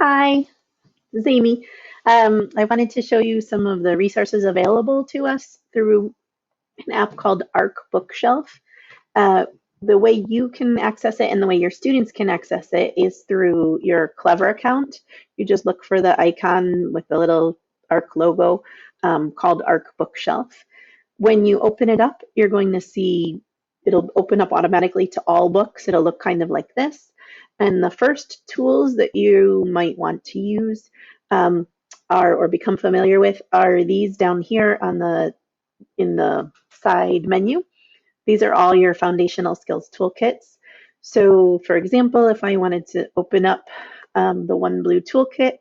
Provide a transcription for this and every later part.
Hi, this is Amy. I wanted to show you some of the resources available to us through an app called Arc Bookshelf. Uh, the way you can access it and the way your students can access it is through your Clever account. You just look for the icon with the little Arc logo called Arc Bookshelf. When you open it up, you're going to see it'll open up automatically to all books. It'll look kind of like this. And the first tools that you might want to use um, are or become familiar with are these down here on the in the side menu. These are all your foundational skills toolkits. So, for example, if I wanted to open up the One Blue toolkit,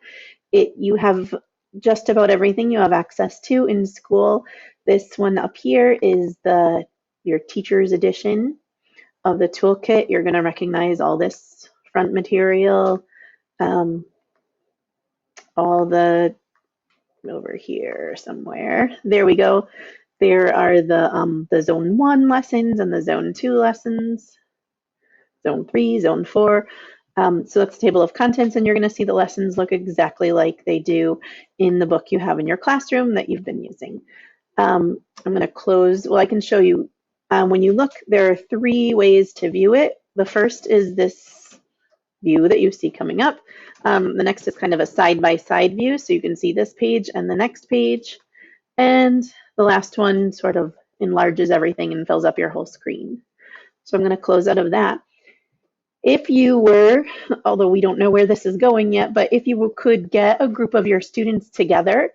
you have just about everything you have access to in school. This one up here is the your teacher's edition of the toolkit. You're going to recognize all this front material, um, all the over here somewhere. There we go. There are the Zone 1 lessons and the Zone 2 lessons, Zone 3, Zone 4. So that's the table of contents, and you're going to see the lessons look exactly like they do in the book you have in your classroom that you've been using. I'm going to close. Well, I can show you. When you look, there are three ways to view it. The first is this view that you see coming up. The next is kind of a side-by-side view, so you can see this page and the next page. And the last one sort of enlarges everything and fills up your whole screen. So I'm going to close out of that. If you were, although we don't know where this is going yet, but if you could get a group of your students together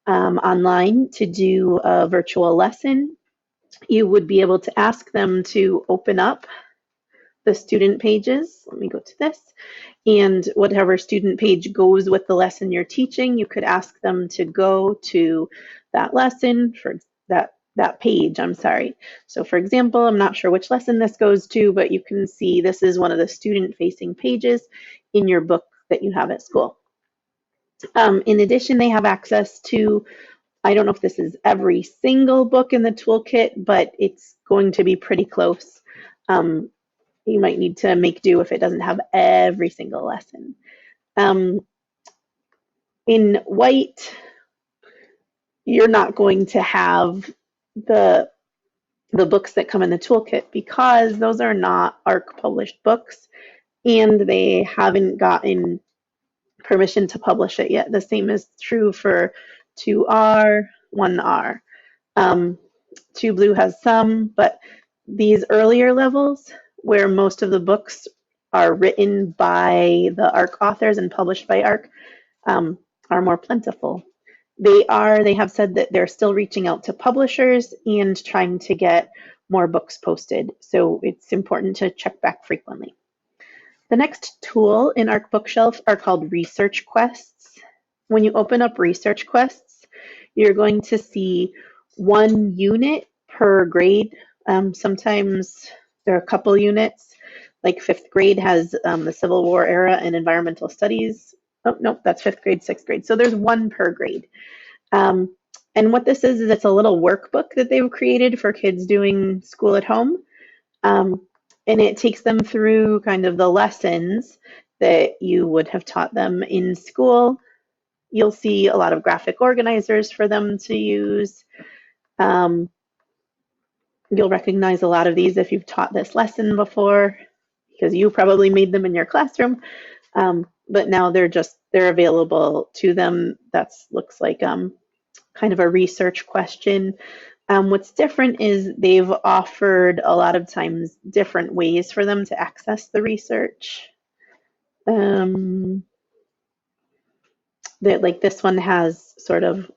online to do a virtual lesson, you would be able to ask them to open up the student pages. Let me go to this. And whatever student page goes with the lesson you're teaching, you could ask them to go to that lesson for that page, I'm sorry. So for example, I'm not sure which lesson this goes to, but you can see this is one of the student-facing pages in your book that you have at school. In addition, they have access to, I don't know if this is every single book in the toolkit, but it's going to be pretty close. You might need to make do if it doesn't have every single lesson. In white, you're not going to have the books that come in the toolkit because those are not ARC published books and they haven't gotten permission to publish it yet. The same is true for 2R, 1R. 2 Blue has some, but these earlier levels where most of the books are written by the ARC authors and published by ARC are more plentiful. They have said that they're still reaching out to publishers and trying to get more books posted. So it's important to check back frequently. The next tool in ARC Bookshelf are called research quests. When you open up research quests, you're going to see one unit per grade. Sometimes there are a couple units, like fifth grade has the Civil War era and environmental studies. Oh, no, that's fifth grade, sixth grade. So there's one per grade. And what this is it's a little workbook that they've created for kids doing school at home. And it takes them through kind of the lessons that you would have taught them in school. You'll see a lot of graphic organizers for them to use. You'll recognize a lot of these if you've taught this lesson before, because you probably made them in your classroom. But now they're available to them. That looks like kind of a research question. What's different is they've offered a lot of times different ways for them to access the research. Like this one has sort of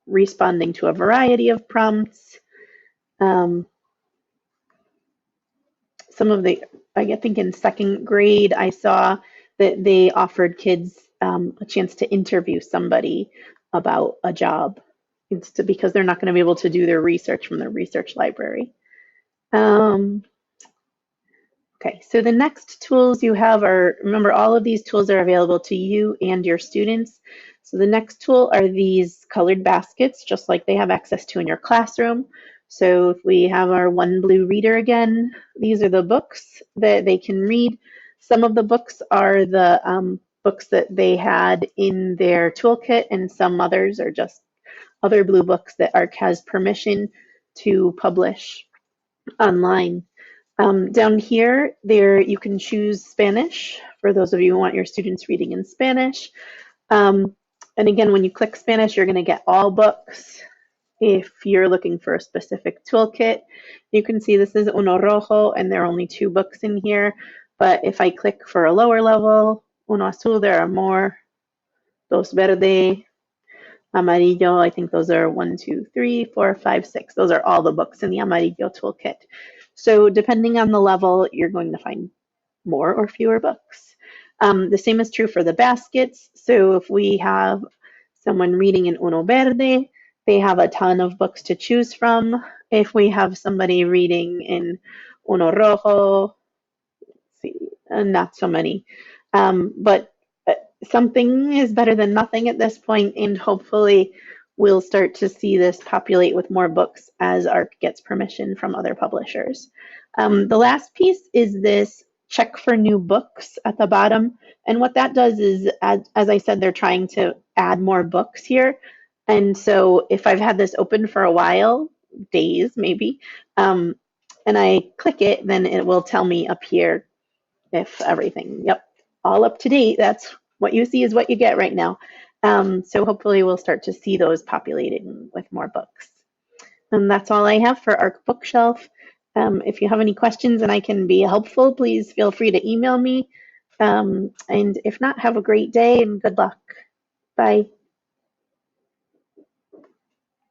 responding to a variety of prompts. Some of I think in second grade, I saw that they offered kids a chance to interview somebody about a job because they're not going to be able to do their research from the research library. Okay, so the next tools you have remember all of these tools are available to you and your students. So the next tool are these colored baskets, just like they have access to in your classroom. So if we have our One Blue reader again, these are the books that they can read. Some of the books are the books that they had in their toolkit, and some others are just other blue books that ARC has permission to publish online. Down here, there you can choose Spanish for those of you who want your students reading in Spanish. Um, and again, when you click Spanish, you're going to get all books. If you're looking for a specific toolkit, you can see this is Uno Rojo, and there are only 2 books in here. But if I click for a lower level, Uno Azul, there are more. Dos Verde, Amarillo, I think those are 1, 2, 3, 4, 5, 6. Those are all the books in the Amarillo toolkit. So depending on the level, you're going to find more or fewer books. The same is true for the baskets. So if we have someone reading in Uno Verde, they have a ton of books to choose from. If we have somebody reading in Uno Rojo, let's see, not so many. But something is better than nothing at this point, and hopefully we'll start to see this populate with more books as ARC gets permission from other publishers. The last piece is this check for new books at the bottom. And what that does is, as I said, they're trying to add more books here. And so if I've had this open for a while, days maybe, and I click it, then it will tell me up here if everything, yep, all up to date. That's what you see is what you get right now. So hopefully we'll start to see those populating with more books. And that's all I have for ARC Bookshelf. If you have any questions and I can be helpful, please feel free to email me. And if not, have a great day and good luck. Bye.